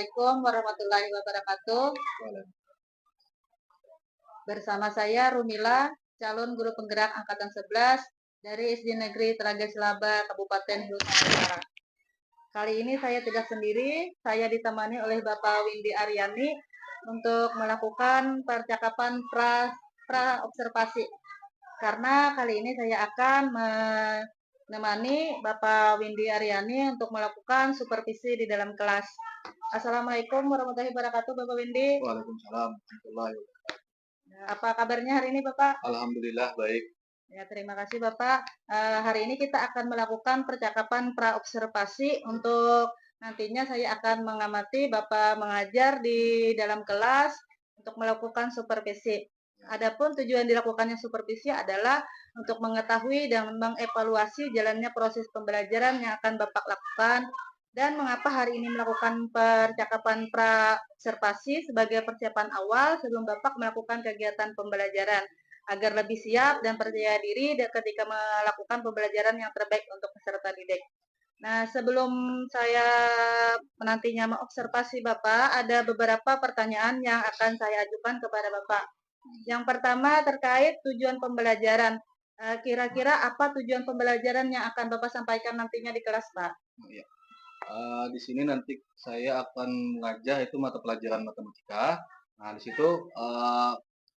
Assalamualaikum warahmatullahi wabarakatuh. Bersama saya Rumila, calon guru penggerak angkatan 11 dari SD Negeri Telaga Selaba, Kabupaten Hulu Utara. Kali ini saya tidak sendiri, saya ditemani oleh Bapak Windy Aryani untuk melakukan percakapan pra observasi. Karena kali ini saya akan menemani Bapak Windy Aryani untuk melakukan supervisi di dalam kelas. Assalamualaikum warahmatullahi wabarakatuh, Bapak Windy. Waalaikumsalam warahmatullahi wabarakatuh. Apa kabarnya hari ini, Bapak? Alhamdulillah baik. Ya, terima kasih Bapak. Hari ini kita akan melakukan percakapan pra-observasi untuk nantinya saya akan mengamati Bapak mengajar di dalam kelas untuk melakukan supervisi. Adapun tujuan dilakukannya supervisi adalah untuk mengetahui dan mengevaluasi jalannya proses pembelajaran yang akan Bapak lakukan dan mengapa hari ini melakukan percakapan pra-observasi sebagai persiapan awal sebelum Bapak melakukan kegiatan pembelajaran agar lebih siap dan percaya diri ketika melakukan pembelajaran yang terbaik untuk peserta didik. Nah, sebelum saya nantinya mengobservasi Bapak, ada beberapa pertanyaan yang akan saya ajukan kepada Bapak. Yang pertama terkait tujuan pembelajaran. Kira-kira apa tujuan pembelajaran yang akan Bapak sampaikan nantinya di kelas, Pak? Ya. Di sini nanti saya akan mengajar itu mata pelajaran matematika. Nah, di situ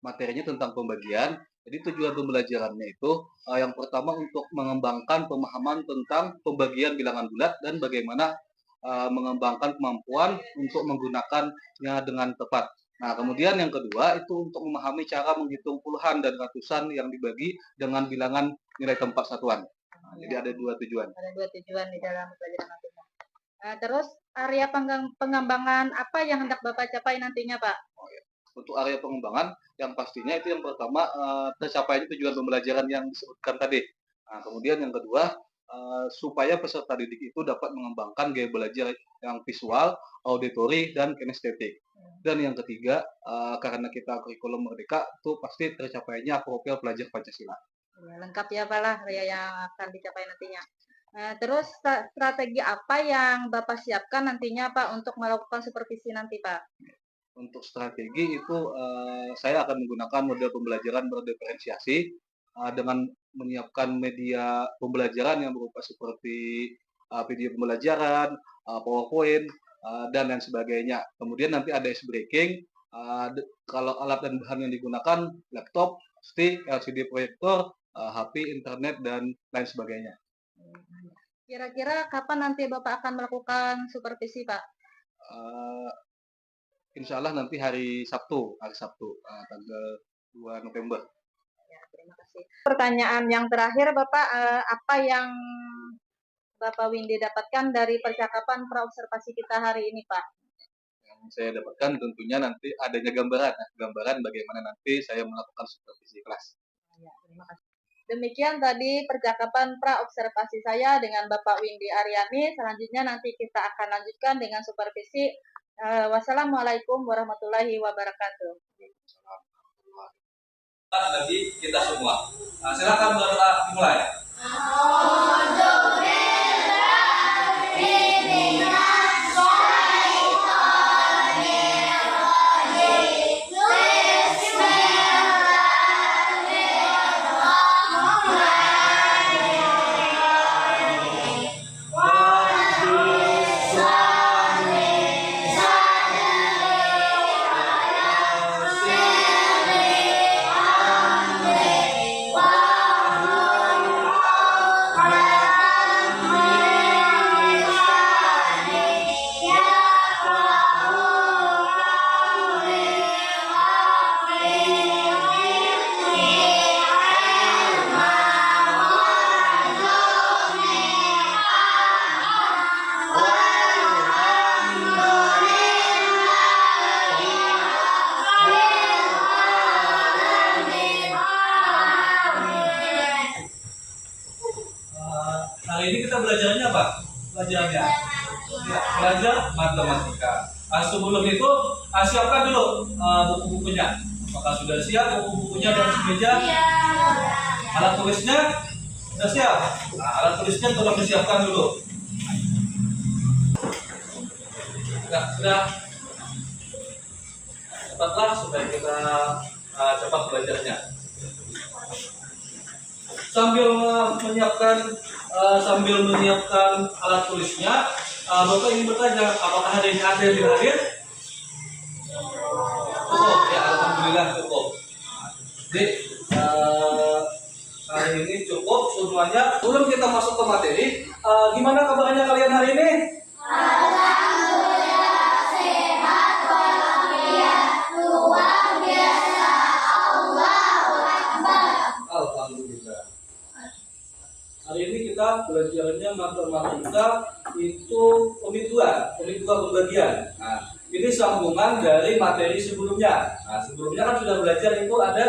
materinya tentang pembagian. Jadi tujuan pembelajarannya itu yang pertama untuk mengembangkan pemahaman tentang pembagian bilangan bulat dan bagaimana mengembangkan kemampuan untuk menggunakannya dengan tepat. Nah, kemudian yang kedua itu untuk memahami cara menghitung puluhan dan ratusan yang dibagi dengan bilangan nilai tempat satuan. Nah, jadi ada dua tujuan. Ada dua tujuan di dalam pelajaran matematika. Terus area pengembangan apa yang hendak Bapak capai nantinya, Pak? Untuk area pengembangan yang pastinya itu yang pertama tercapainya tujuan pembelajaran yang disebutkan tadi. Nah, kemudian yang kedua supaya peserta didik itu dapat mengembangkan gaya belajar yang visual, auditori, dan kinestetik. Dan yang ketiga karena kita kurikulum merdeka itu pasti tercapainya profil pelajar Pancasila. Ya, lengkap ya Pak lah yang akan dicapai nantinya. Terus strategi apa yang Bapak siapkan nantinya Pak untuk melakukan supervisi nanti Pak? Untuk strategi itu saya akan menggunakan model pembelajaran berdiferensiasi dengan menyiapkan media pembelajaran yang berupa seperti video pembelajaran, PowerPoint, dan lain sebagainya. Kemudian nanti ada ice breaking, kalau alat dan bahan yang digunakan laptop, stick, LCD proyektor, HP, internet, dan lain sebagainya. Kira-kira kapan nanti Bapak akan melakukan supervisi Pak? Insya Allah nanti hari Sabtu, tanggal 2 November. Ya, terima kasih. Pertanyaan yang terakhir Bapak, apa yang Bapak Windy dapatkan dari percakapan pra-observasi kita hari ini Pak? Yang saya dapatkan tentunya nanti adanya gambaran bagaimana nanti saya melakukan supervisi kelas. Ya, terima kasih. Demikian tadi percakapan pra-observasi saya dengan Bapak Windy Aryani. Selanjutnya nanti kita akan lanjutkan dengan supervisi. Wassalamualaikum warahmatullahi wabarakatuh. Bagi kita semua. Silakan berdoa dimulai. Hari ini kita belajarnya apa? Belajarnya belajar matematika. Sebelum itu siapkan dulu buku-bukunya. Maka sudah siap buku-bukunya dan meja. Alat tulisnya sudah siap. Alat tulisnya tolong disiapkan dulu. sudah cepatlah supaya kita cepat belajarnya. Sambil menyiapkan alat tulisnya, Bapak ingin bertanya, apakah hari ini ada yang hadir? Cukup, ya alhamdulillah cukup. Jadi hari ini cukup semuanya. Sebelum kita masuk ke materi, gimana kabarnya kalian hari ini? Alhamdulillah sehat walafiat, luar biasa, Allahu Akbar. Alhamdulillah. Hari ini kita belajarnya matematika itu unit 2 pembagian. Nah, ini sambungan dari materi sebelumnya. Nah, sebelumnya kan sudah belajar itu ada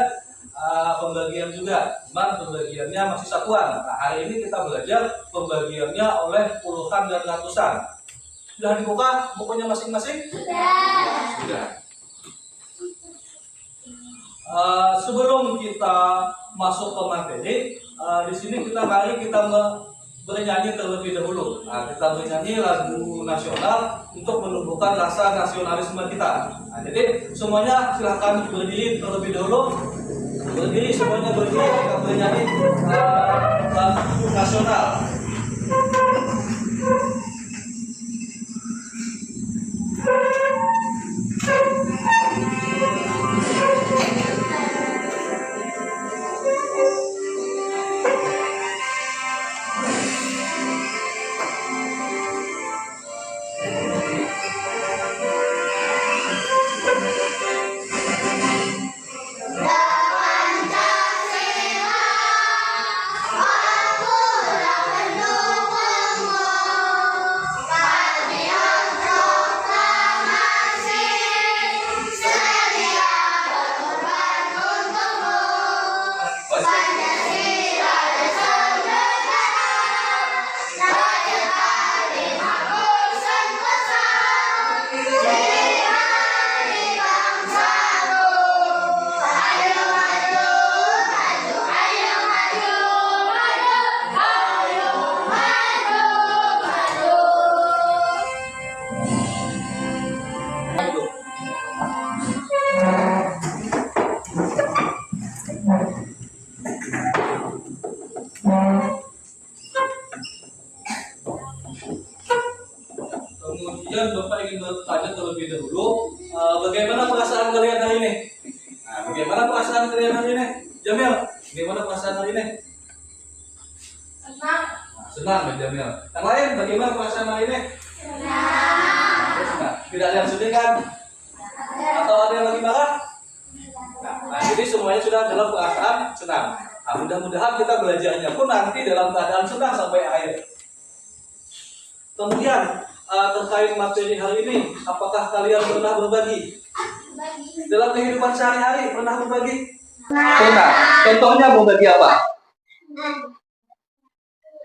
pembagian juga, cuman pembagiannya masih satuan. Nah, hari ini kita belajar pembagiannya oleh puluhan dan ratusan. Sudah dibuka bukunya masing-masing? Sudah. Sebelum kita masuk ke materi, di sini mari kita bernyanyi terlebih dahulu. Nah, kita bernyanyi lagu nasional untuk menumbuhkan rasa nasionalisme kita. Nah, jadi semuanya silahkan berdiri terlebih dahulu. Berdiri, semuanya berdiri, kita bernyanyi lagu nasional. Kemudian Bapak ingin bertanya terlebih dahulu, bagaimana perasaan kalian hari ini? Nah, bagaimana perasaan kalian hari ini? Jamil, bagaimana perasaan hari ini? Senang. Senang, ya Jamil. Yang lain, bagaimana perasaan hari ini? Senang. Tidak ada yang sedih kan? Atau ada yang lagi marah? Nah, jadi semuanya sudah dalam perasaan senang. Nah, mudah-mudahan kita belajarnya pun nanti dalam keadaan senang sampai akhir. Kemudian terkait materi hari ini, apakah kalian pernah berbagi? Dalam kehidupan sehari-hari pernah berbagi? Pernah. Contohnya berbagi apa?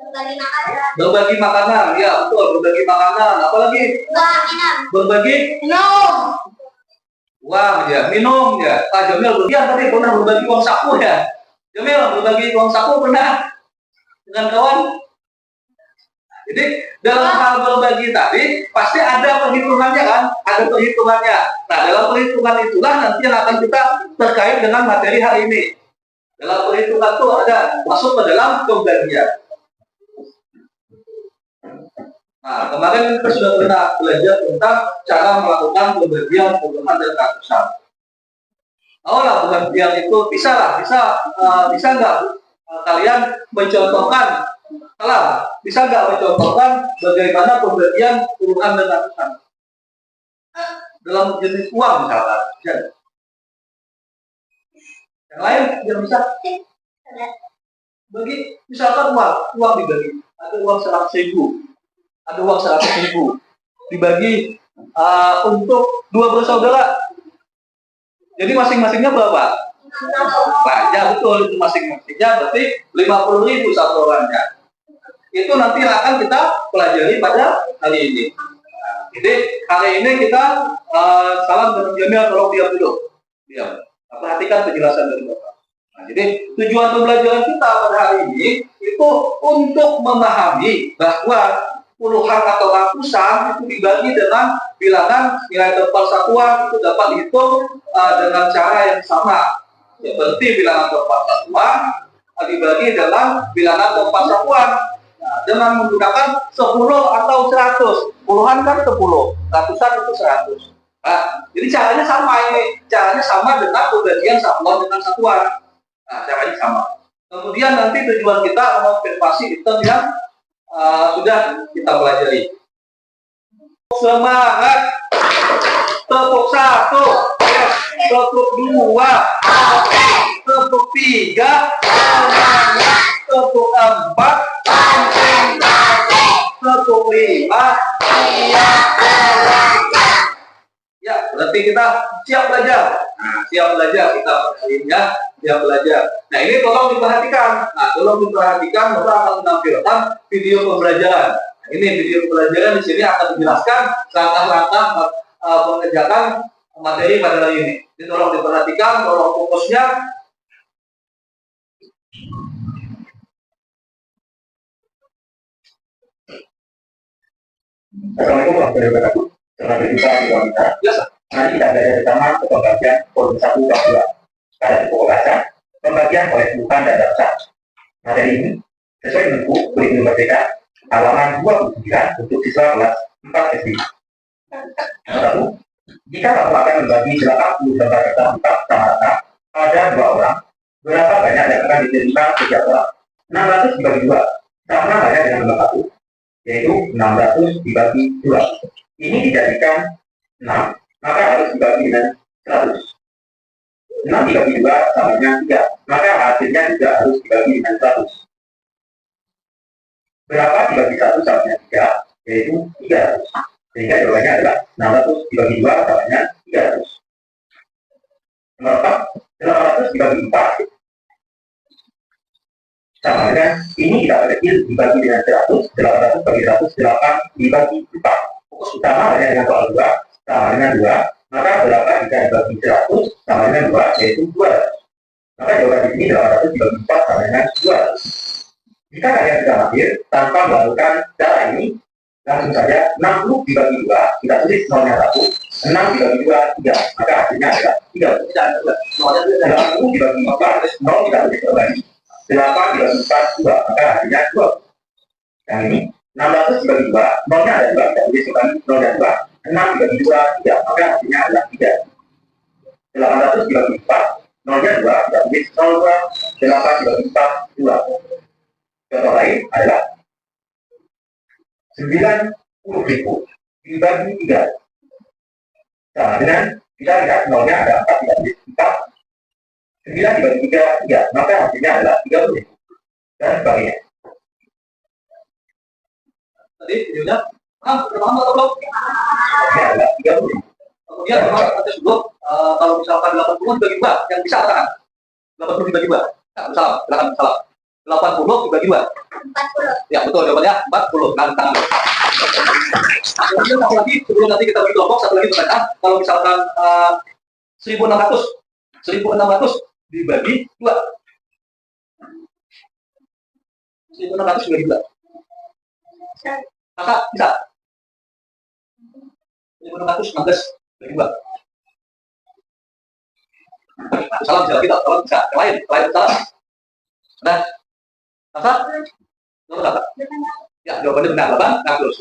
Berbagi makanan. Berbagi makanan, ya betul, berbagi makanan. Apalagi? Berbagi Minum. uang, ya, minum, ya. Pak Jamil tadi pernah berbagi uang saku, ya. Jamil berbagi uang saku pernah dengan kawan. Jadi dalam hal berbagi tadi pasti ada perhitungannya kan, ada perhitungannya. Nah, dalam perhitungan itulah nanti yang akan kita terkait dengan materi hari ini. Dalam perhitungan itu ada masuk ke dalam pembagian. Nah, kemarin kita sudah pernah belajar tentang cara melakukan pembagian puluhan dan ratusan. Oh lah, pembagian itu bisa nggak kalian mencontohkan? Bisa nggak mencontohkan bagaimana pembagian puluhan dan ratusan dalam jenis uang misalkan? Yang lain yang bisa bagi, misalkan uang dibagi, ada uang 100.000, ada uang 100.000 dibagi untuk 2 bersaudara. Jadi masing-masingnya berapa? Nah, ya betul, itu masing-masingnya berarti 50.000 satu orangnya. Itu nanti akan kita pelajari pada hari ini. Nah, jadi hari ini kita salam dengan Jamil, tolong diam dulu. Diam. Perhatikan penjelasan dari Bapak. Nah, jadi tujuan pembelajaran kita pada hari ini itu untuk memahami bahwa puluhan atau ratusan itu dibagi dengan bilangan nilai terpal satuan, itu dapat dihitung dengan cara yang sama. Seperti bilangan terpal satuan dibagi dengan bilangan terpal satuan. Nah, dengan menggunakan 10 atau 100. Puluhan kan 10, ratusan itu 100. Nah, jadi caranya sama ini. Caranya sama dengan pembagian satuan dengan satuan. Nah, caranya sama. Kemudian nanti tujuan kita mengonfirmasi item yang sudah kita pelajari. Semangat. Tepuk 1. Tepuk 2. Tepuk 3. Semangat. Tepuk 4. Tepuk 5. Ya, berarti kita siap belajar. Nah, siap belajar kita ya, siap belajar. Nah, ini tolong diperhatikan. Nah, tolong diperhatikan, Bapak akan menampilkan video pembelajaran. Nah, ini video pembelajaran di sini akan dijelaskan langkah-langkah pengerjaan materi pada hari ini. Jadi tolong diperhatikan, tolong fokusnya. Assalamualaikum warahmatullahi wabarakatuh. Selamat berjumpa di ruang kita. Biasa. Mari kita belajar bersama pembagian volume 1 bab 2. Pada pokok bahasa, pembagian oleh bukan dan daftar. Materi ini sesuai dengan buku Kurikulum Merdeka halaman 29 untuk siswa kelas 4 SD. Satu, jika kamu akan membagi 80 lembar kertas sama rata pada 2 orang, berapa banyak yang akan diterima setiap orang? 600 dibagi 2 sama banyak dengan lembar 1, yaitu 600 dibagi 2. Ini dijadikan 6, maka harus dibagi dengan 100. 6 dibagi 2 sama dengan 3, maka hasilnya juga harus dibagi dengan 100. Berapa dibagi 1 sama dengan 3, yaitu 300. Sehingga jawabannya adalah 600 dibagi 2 sama dengan 300. Nomor 4, 800 dibagi 4 sama dengan, ini kita kecil dibagi dengan 100, 800 bagi 100, 8 dibagi 4. Fokus utama hanya dengan soal 2, sama dengan 2, maka berapa jika dibagi 100 sama dengan 2, yaitu 200. Maka jawaban di sini 800 dibagi 4 sama dengan 200. Jika kalian sudah mahir tanpa melakukan cara ini, langsung saja 60 dibagi 2, kita tulis nolnya 1, 6 dibagi 2, 3, maka hasilnya adalah 30. 80 dibagi 4, 0 kita tulis kembali. 8 dibagi 4, 2, maka hasilnya 20. Yang ini 600 dibagi 2, nolnya ada 2, kita tulis kembali nolnya 2. 6 dibagi 2, 3, maka hasilnya adalah 3. 800 dibagi 4, nolnya 2, kita tulis 0, 2. 8 dibagi 4, 2. Contoh lain adalah 90.000 dibagi 3. Sama dengan, kita lihat nolnya ada 4, kita tulis 4. 9 dibagi 3, 3, maka hasilnya adalah 30.000. Dan sebagainya. Tadi videonya, berpaham atau belum? Hasilnya adalah 30.000. Kemudian ada sebelum kalau misalkan 80 dibagi 2, yang bisa katakan 80 dibagi 2. Nah, salah, silakan salah. 80 dibagi 2. 40. Ya, betul jawabannya 40. Nantang. Kemudian satu lagi, sebelum nanti kita bagi kelompok, satu lagi pertanyaan. Kalau misalkan 1600 dibagi 2. 1600 dibagi 2. Kakak bisa? 1616 dibagi 2. Salam bisa kita, salam bisa. Yang lain salah. Nah, kakak? Nomor kakak? Ya, jawabannya benar. 800.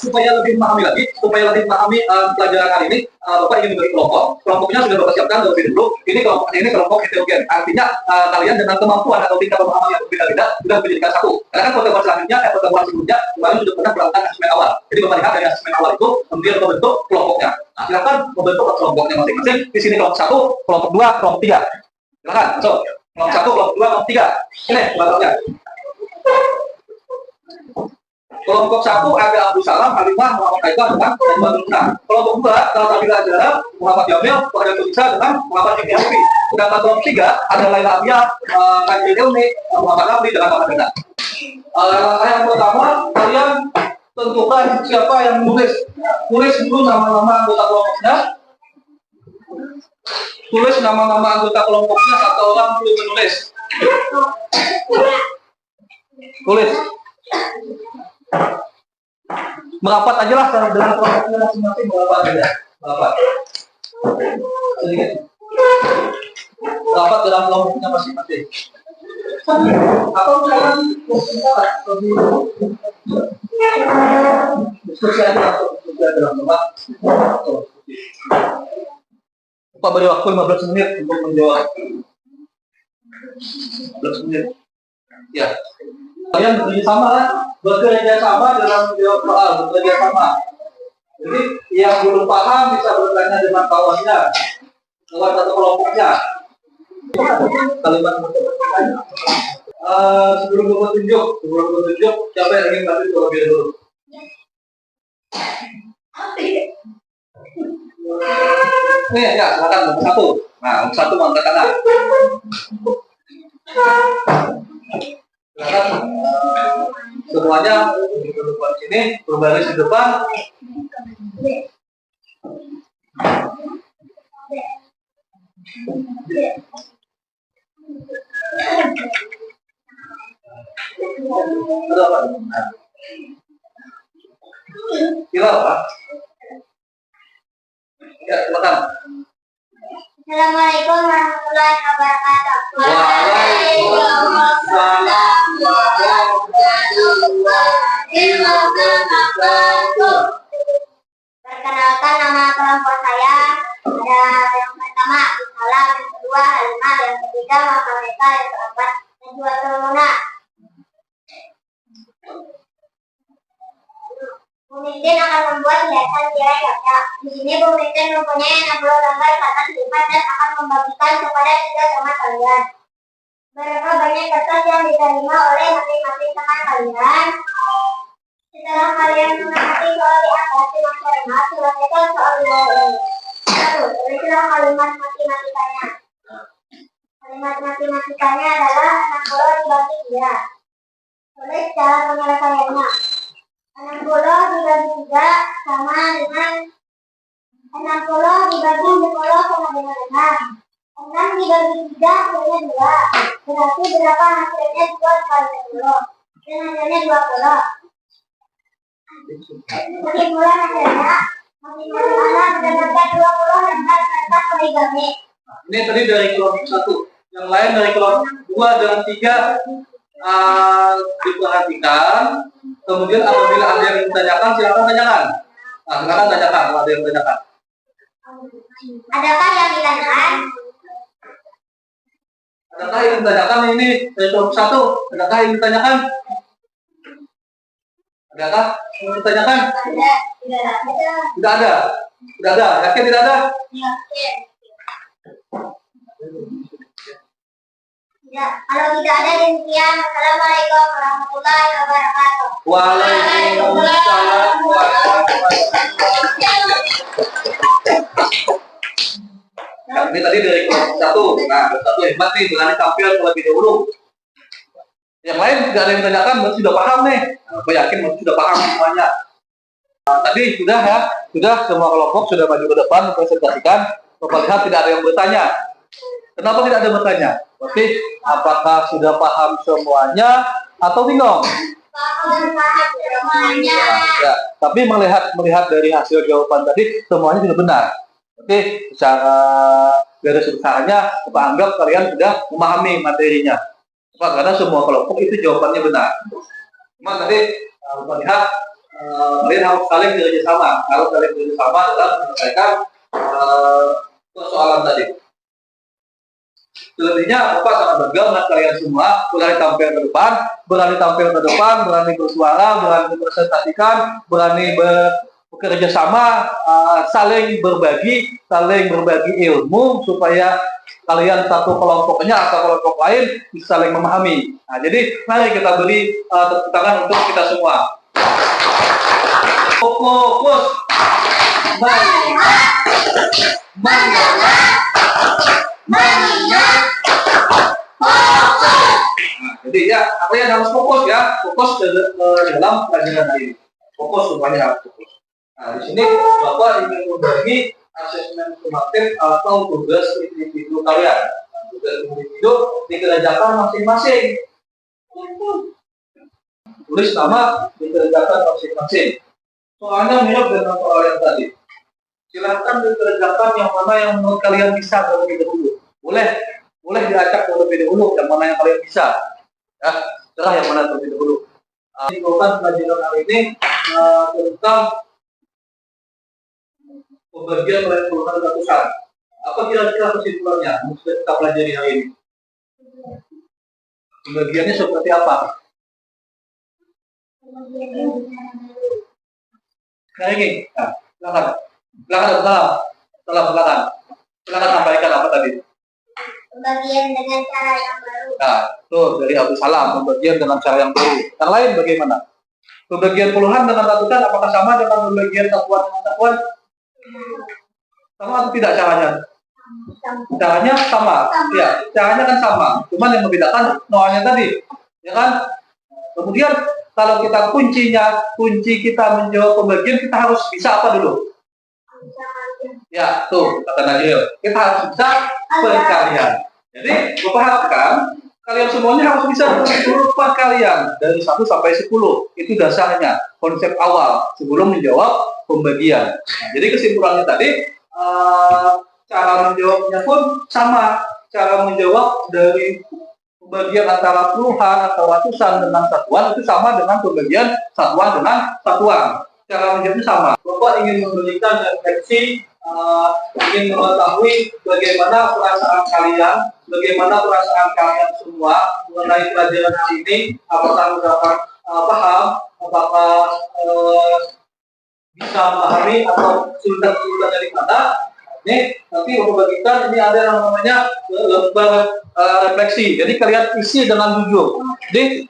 Supaya lebih memahami pelajaran kali ini, Bapak ingin membagi kelompok. Kelompoknya sudah Bapak siapkan lebih dulu. Ini kelompok heterogen. Artinya kalian dengan kemampuan atau tingkat pemahaman yang berbeda-beda sudah menjadikan satu. Karena kan pertemuan selanjutnya, pertemuan sebelumnya kemarin sudah pernah melakukan asesmen awal. Jadi Bapak lihat dari asesmen awal itu kemudian membentuk kelompoknya. Nah, silakan membentuk kelompoknya masing-masing. Di sini kelompok 1, kelompok 2, kelompok 3. Silakan masuk. Kelompok 1, kelompok 2, kelompok 3. Ini kelompoknya. Kelompok 1 ada Abdul Salam, Halimah, Muhammad Haikal dengan Muhammad Nurna. Kelompok 2 ada Tabila Jarab, Muhammad Jamil, Muhammad Tunisa dengan Muhammad Fikri Hafifi. Sedangkan kelompok 3 ada Laila Abia, Kanjil Ilmi, Muhammad Ramli dengan Muhammad Dana. Yang pertama, kalian tentukan siapa yang menulis. Tulis dulu nama-nama anggota kelompoknya. Tulis nama-nama anggota kelompoknya, satu orang perlu menulis. Tulis. Merapat aja lah dengan kelompoknya masing-masing, merapat aja. Merapat. Sedikit. Merapat dalam kelompoknya masing-masing. Atau misalkan diskusi aja langsung, diskusi aja langsung, Pak. Pak beri waktu 15 menit untuk menjawab. 15 menit. Ya. Kalian bekerja sama dalam menjawab soal, bekerja sama. Jadi yang belum paham bisa bertanya dengan kawannya, lewat satu kelompoknya. Kalimat bertanya. Sebelum bertunjuk, siapa yang ingin bantu terlebih dahulu? Nih ya, silakan nomor 1. Nah, nomor 1 angkat tangan. Silakan semuanya di depan sini, berbaris di depan. Ada apa? Kira apa? Ya, silakan. Assalamualaikum warahmatullahi wabarakatuh. Waalaikumsalam warahmatullahi wabarakatuh. Perkenalkan nama kelompok saya. Ada yang pertama Salam, yang kedua Halimah, yang ketiga Makameka, yang keempat Najwa Tulmuna. Bu Mitin akan membuat hiasan tirai kaca. Di sini Bu Mitin mempunyai 60 lembar kertas lipat dan akan membagikan kepada 3 teman kalian. Berapa banyak kertas yang diterima oleh masing-masing teman kalian? Setelah kalian mengamati soal di atas, simak-simak selesaikan soal di bawah ini. 1. Tulislah kalimat matematikanya. Kalimat matematikanya adalah 60 dibagi 3. Tulis cara penyelesaiannya. 60 dibagi 3 sama dengan 60 dibagi 10 sama dengan 6. 6 dibagi 3 hasilnya 2. Berarti berapa hasilnya 2 kali 10? Dan hasilnya 20. Kesimpulan hasilnya masing-masing anak mendapatkan 20 lembar kertas origami. Ini tadi dari kelompok 1. Yang lain dari kelompok 2 dan 3 diperhatikan. Kemudian apabila ada yang ditanyakan, silakan tanyakan. Nah, silakan tanyakan kalau ada yang ditanyakan. Adakah yang ditanyakan? Adakah yang ditanyakan ini dari kelompok 1? Adakah yang ditanyakan? Adakah yang ditanyakan? Tidak ada. Tidak ada. Yakin tidak ada? Yakin. Ya, kalau tidak ada demikian. Assalamualaikum warahmatullahi wabarakatuh. Waalaikumsalam warahmatullahi wabarakatuh. Ya, ini tadi dari kelompok 1. Nah, kelompok 1 hebat nih, berani tampil terlebih dahulu. Yang lain tidak ada yang ditanyakan, masih sudah paham nih. Nah, aku yakin masih sudah paham semuanya. Nah, tadi sudah ya, sudah semua kelompok sudah maju ke depan mempresentasikan. Bapak lihat tidak ada yang bertanya. Kenapa tidak ada yang bertanya? Berarti apakah sudah paham semuanya atau bingung? Paham semuanya. Ya, tapi melihat dari hasil jawaban tadi semuanya sudah benar. Berarti secara garis besarnya Bapak anggap kalian sudah memahami materinya. Karena semua kelompok itu jawabannya benar. Cuma tadi Bapak lihat kalian harus saling kerjasama. Harus saling kerjasama dalam menyelesaikan persoalan tadi. Selebihnya Bapak sangat bangga dengan kalian semua, berani tampil ke depan, berani bersuara, berani presentasikan, berani bekerja sama, saling berbagi ilmu supaya kalian satu kelompoknya atau kelompok lain bisa saling memahami. Nah, jadi mari kita beri tepuk tangan untuk kita semua. Fokus. Jadi ya, kalian harus fokus ya, fokus dalam pelajaran ini. Fokus semuanya harus fokus. Nah, di sini Bapak ingin membagi asesmen sumatif atau tugas individu kalian. Tugas individu dikerjakan masing-masing. tulis nama, dikerjakan masing-masing. Soalnya mirip dengan soal yang tadi. Silakan dikerjakan yang mana yang menurut kalian bisa terlebih dahulu. Boleh diacak terlebih dahulu yang mana yang kalian bisa. Ya, setelah yang mana terlebih dahulu. Bukan pelajaran hari ini tentang pembagian oleh keseluruhan ratusan. Apa kira-kira kesimpulannya yang sudah kita pelajari hari ini? Pembagiannya seperti apa? Nah ini, silakan sampaikan apa tadi? Pembagian dengan cara yang baru. Nah, tuh dari Abdul Salam, pembagian dengan cara yang baru. Yang lain bagaimana? Pembagian puluhan dengan ratusan, apakah sama dengan pembagian satuan dengan satuan? Sama atau tidak caranya? Caranya sama. Ya, caranya kan sama. Cuman yang membedakan noanya tadi, ya kan? Kemudian kalau kita kunci kita menjawab pembagian, kita harus bisa apa dulu? Ya, tuh kata Najil. Kita harus bisa perkalian. Jadi, Bapak harapkan kalian semuanya harus bisa seluruh perkalian dari 1 sampai 10. Itu dasarnya, konsep awal sebelum menjawab pembagian. Nah, jadi kesimpulannya tadi, cara menjawabnya pun sama. Cara menjawab dari pembagian antara puluhan atau ratusan dengan satuan itu sama dengan pembagian satuan dengan satuan. Cara menjawabnya sama. Bapak ingin memberikan refleksi, ingin mengetahui bagaimana perasaan kalian semua mengenai pelajaran hari ini. Apakah mendapat paham, apakah bisa memahami atau sudah dari mana? Ini nanti Bapak bagikan, ini ada yang namanya lembar refleksi. Jadi kalian isi dengan jujur. Jadi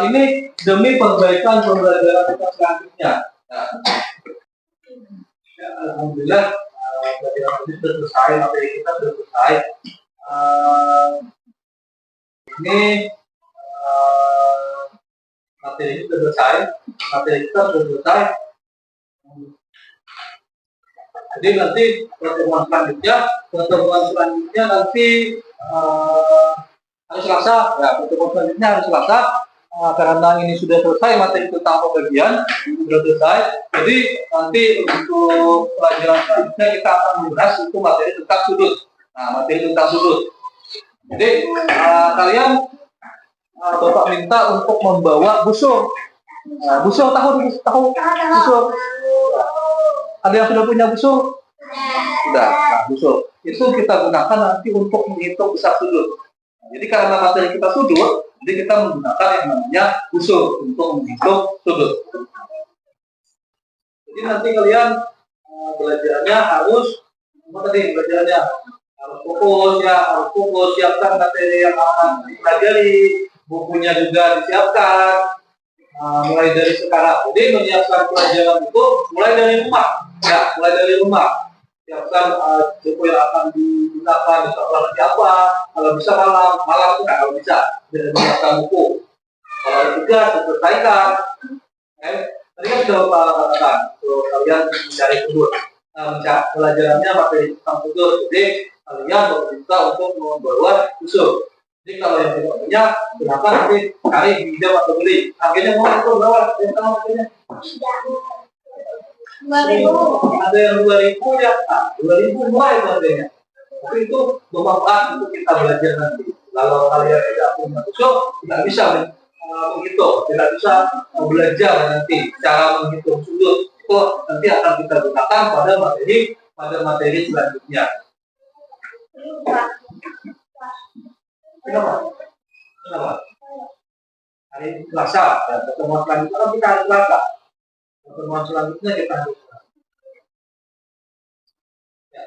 ini demi perbaikan pembelajaran kita selanjutnya. Nah, ya, alhamdulillah pelajaran ini sudah selesai, materi kita sudah selesai. Ini materi ini sudah selesai, materi kita sudah selesai. Jadi nanti pertemuan selanjutnya nanti hari Selasa, ya pertemuan selanjutnya hari Selasa. Karena ini sudah selesai materi tentang pembagian sudah selesai, jadi nanti untuk pelajaran selanjutnya kita akan membahas itu materi tentang sudut. Nah, materi tentang sudut. Jadi kalian Bapak minta untuk membawa busur. Busur tahu busur. Ada yang sudah punya busur? Sudah. Nah, busur itu kita gunakan nanti untuk menghitung besar sudut. Jadi karena materi kita sudut, jadi kita menggunakan yang namanya busur untuk menghitung sudut. Jadi nanti kalian belajarnya harus harus fokus, siapkan materi yang akan dipelajari, bukunya juga disiapkan mulai dari sekarang. Jadi menyiapkan pelajaran itu mulai dari rumah. Siapkan buku yang akan digunakan di sekolah siapa, kalau bisa malam itu kalau bisa menyiapkan buku. Kalau ada tugas selesaikan. Tadi kan sudah Bapak katakan, kalian mencari sudut. Pelajarannya materi tentang sudut. Jadi kalian bisa untuk membawa busur. Jadi kalau yang tidak punya, silakan nanti cari pinjam atau beli. Harganya mau itu berapa? Yang tahu harganya? 2.000. Ada yang 2.000 ya, 2.000 murah itu harganya. Tapi itu bermanfaat untuk kita belajar nanti. Kalau kalian tidak punya busur, tidak bisa menghitung, tidak bisa belajar nanti cara menghitung sudut. Itu nanti akan kita gunakan pada materi selanjutnya. Kenapa? Hari Selasa, ya, pertemuan selanjutnya kita hari Selasa. Pertemuan selanjutnya kita hari Selasa. Ya,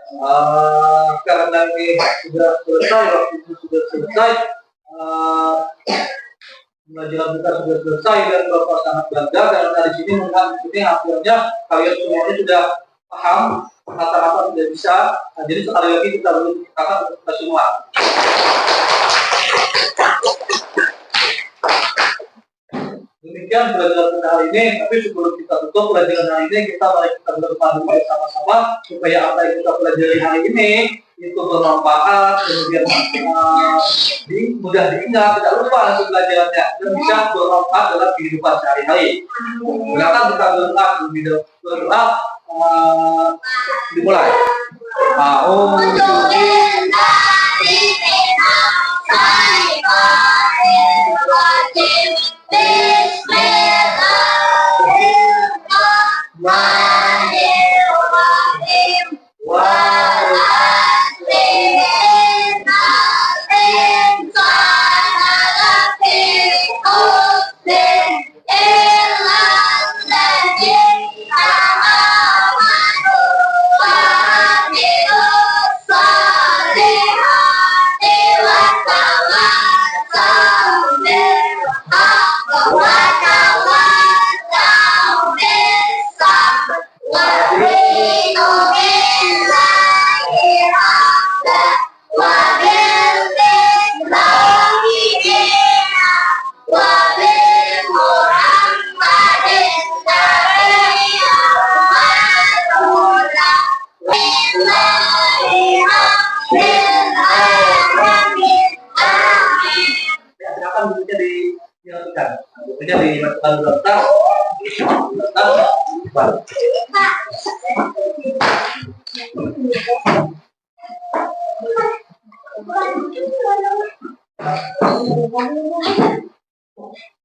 karena ini sudah selesai, waktu itu sudah selesai, pelajaran kita sudah selesai dan Bapak sangat bangga karena di sini akhirnya kalian semuanya sudah paham, rata-rata sudah bisa. Nah, jadi sekali lagi kita perlu ceritakan untuk kita semua. Demikian pelajaran kita hari ini, tapi sebelum kita tutup pelajaran hari ini, mari kita berdoa dulu sama-sama supaya apa yang kita pelajari hari ini itu bermanfaat, kemudian mudah diingat, tidak lupa hasil pelajarannya, dan bisa bermanfaat dalam kehidupan sehari-hari. Silakan kita berdoa, dimulai. Silakan bukunya dilakukan. Bukunya dilakukan daftar.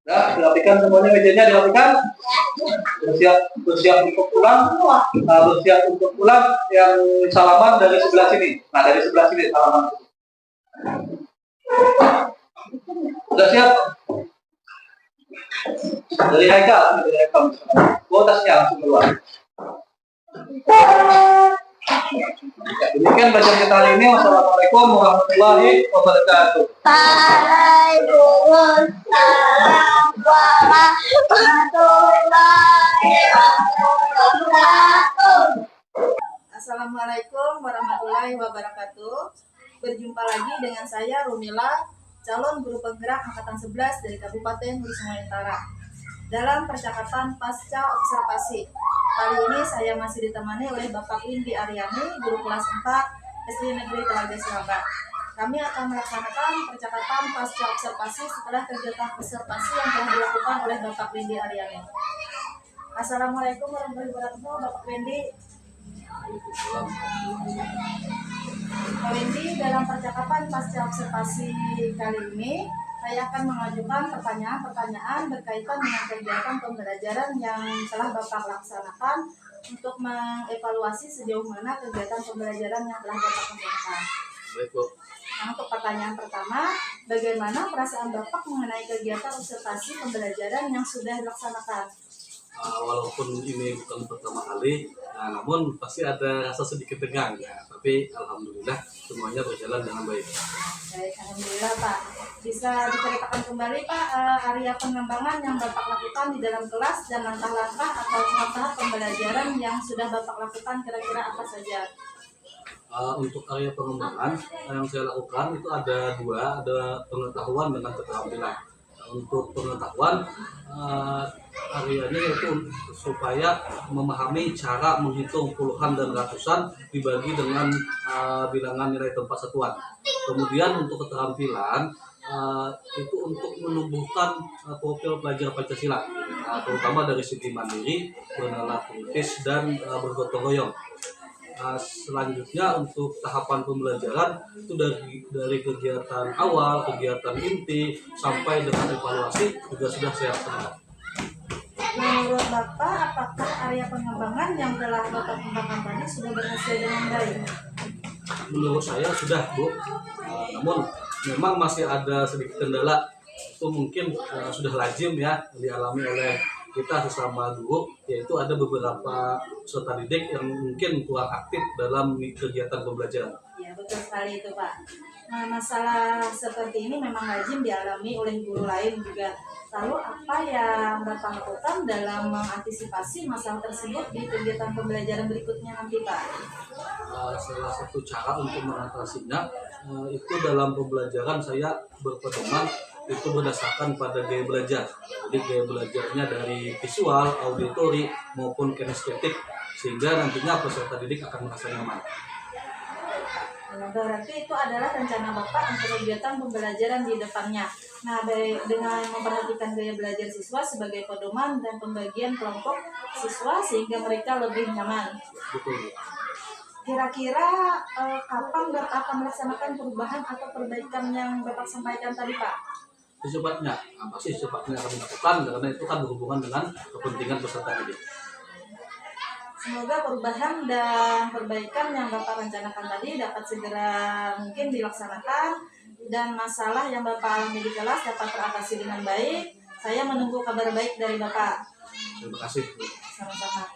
Nah, dilapikan semuanya, mejanya dilapikan. Bersiap untuk pulang. Bersiap untuk pulang. Yang salaman dari sebelah sini. Nah, dari sebelah sini salaman. Sudah siap? Dari Haikal. Bawa tasnya langsung keluar. Ya, demikian bacaan kita hari ini. Wassalamualaikum warahmatullahi wabarakatuh. Waalaikumsalam warahmatullahi wabarakatuh. Assalamualaikum warahmatullahi wabarakatuh. Berjumpa lagi dengan saya Rumila, calon guru penggerak angkatan 11 dari Kabupaten Hulu Sungai Utara. Dalam percakapan pasca observasi, kali ini saya masih ditemani oleh Bapak Windy Aryani, guru kelas 4 SD Negeri Telaga Silaba. Kami akan melaksanakan percakapan pasca observasi setelah kegiatan observasi yang telah dilakukan oleh Bapak Windy Aryani. Assalamualaikum warahmatullahi wabarakatuh, Bapak Windy. Pak Windy, dalam percakapan pasca observasi kali ini, saya akan mengajukan pertanyaan-pertanyaan berkaitan dengan kegiatan pembelajaran yang telah Bapak laksanakan untuk mengevaluasi sejauh mana kegiatan pembelajaran yang telah Bapak laksanakan. Baik, Bu. Nah, untuk pertanyaan pertama, bagaimana perasaan Bapak mengenai kegiatan observasi pembelajaran yang sudah dilaksanakan? Walaupun ini bukan pertama kali, namun pasti ada rasa sedikit tegang ya. Tapi alhamdulillah semuanya berjalan dengan baik. Baik, alhamdulillah Pak. Bisa diceritakan kembali Pak area pengembangan yang Bapak lakukan di dalam kelas dan langkah-langkah atau tahap pembelajaran yang sudah Bapak lakukan kira-kira apa saja? Untuk area pengembangan yang saya lakukan itu ada dua, ada pengetahuan dengan keterampilan. Untuk pengetahuan, areanya itu supaya memahami cara menghitung puluhan dan ratusan dibagi dengan bilangan nilai tempat satuan. Kemudian untuk keterampilan, itu untuk menumbuhkan profil pelajar Pancasila, terutama dari segi mandiri, bernalar kritis, dan bergotong royong. Selanjutnya untuk tahapan pembelajaran itu dari kegiatan awal, kegiatan inti sampai dengan evaluasi juga sudah saya laksanakan. Menurut Bapak, apakah area pengembangan yang telah Bapak kembangkan tadi sudah berhasil dengan baik? Menurut saya sudah, Bu. Namun memang masih ada sedikit kendala. Itu mungkin sudah lazim ya dialami oleh kita sesama guru, yaitu ada beberapa peserta didik yang mungkin kurang aktif dalam kegiatan pembelajaran. Ya, betul sekali itu Pak. Nah, masalah seperti ini memang lazim dialami oleh guru lain juga. Lalu apa yang Bapak lakukan dalam mengantisipasi masalah tersebut di kegiatan pembelajaran berikutnya nanti Pak? Salah satu cara untuk mengatasinya itu dalam pembelajaran saya berpedoman itu berdasarkan pada gaya belajar. Jadi gaya belajarnya dari visual, auditori maupun kinestetik, sehingga nantinya peserta didik akan merasa nyaman. Berarti itu adalah rencana Bapak untuk kegiatan pembelajaran di depannya. Nah, dengan memperhatikan gaya belajar siswa sebagai pedoman dan pembagian kelompok siswa sehingga mereka lebih nyaman. Betul. Kira-kira kapan Bapak akan melaksanakan perubahan atau perbaikan yang Bapak sampaikan tadi, Pak? Secepatnya, pasti secepatnya akan dilakukan karena itu kan berhubungan dengan kepentingan peserta didik. Semoga perubahan dan perbaikan yang Bapak rencanakan tadi dapat segera mungkin dilaksanakan dan masalah yang Bapak alami di kelas dapat teratasi dengan baik. Saya menunggu kabar baik dari Bapak. Terima kasih. Sama-sama.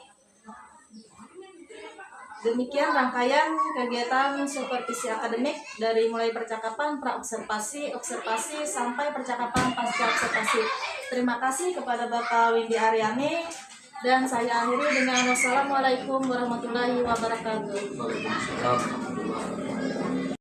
Demikian rangkaian kegiatan supervisi akademik dari mulai percakapan praobservasi, observasi sampai percakapan pasca observasi. Terima kasih kepada Bapak Windy Aryani dan saya akhiri dengan wassalamualaikum warahmatullahi wabarakatuh. Waalaikumsalam warahmatullahi wabarakatuh.